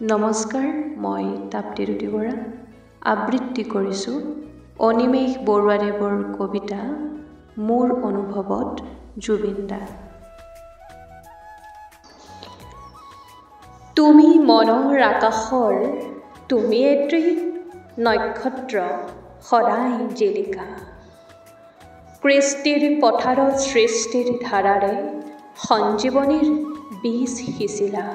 নমস্কাৰ, মই তাপ্তিৰুতি বৰা আবৃত্তি কৰিছোঁ অনিমেষ বৰুৱাদেৱৰ কবিতা মোৰ অনুভৱত জুবিন দা। তুমি মনৰ আকাশৰ তুমি এটি নক্ষত্ৰ সদায় জিলিকা, কৃষ্টিৰ পথাৰত সৃষ্টিৰ ধাৰাৰে সঞ্জীৱনীৰ বীজ সিঁচিলা।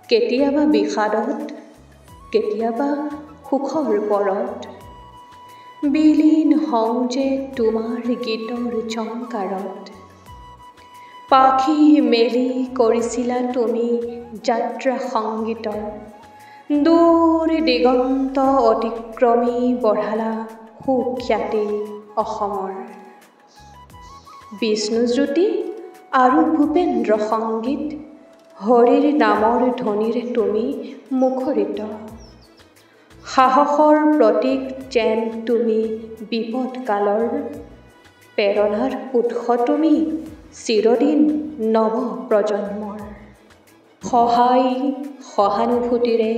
কেতিয়াবা বিষাদত, কেতিয়াবা সুখৰ পৰত বিলীন হওঁ যে তোমাৰ গীতৰ ঝংকাৰত। পাখি মেলি কৰিছিলা তুমি যাত্ৰা সংগীতৰ, দূৰ দিগন্ত অতিক্ৰমী বঢ়ালা সুখ্যাতি অসমৰ। বিষ্ণুজ্যোতি আৰু ভূপেন্দ্ৰ সংগীত, হৰিৰ নামৰ ধ্বনিৰে তুমি মুখৰিত। সাহসৰ প্ৰতীক যেন তুমি বিপদকালৰ, প্ৰেৰণাৰ উৎস তুমি চিৰদিন নৱ প্ৰজন্মৰ। সহায় সহানুভূতিৰে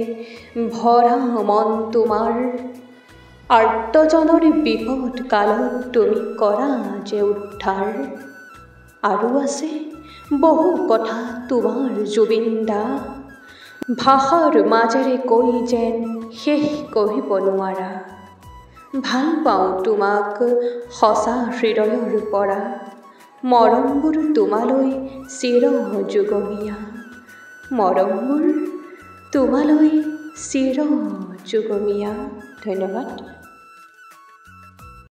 ভৰা মন তোমাৰ, আৰ্তজনৰ বিপদ কালত তুমি কৰা যে উদ্ধাৰ। আৰু আছে বহু কথা তোমাৰ জুবিন দা, ভাষাৰ মাজেৰে কৈ যেন শেষ কৰিব নোৱাৰা। ভাল পাওঁ তোমাক সঁচা হৃদয়ৰ পৰা, মৰমবোৰ তোমালৈ চিৰ যুগমীয়া, মৰমবোৰ তোমালৈ চিৰ যুগমীয়া। ধন্যবাদ।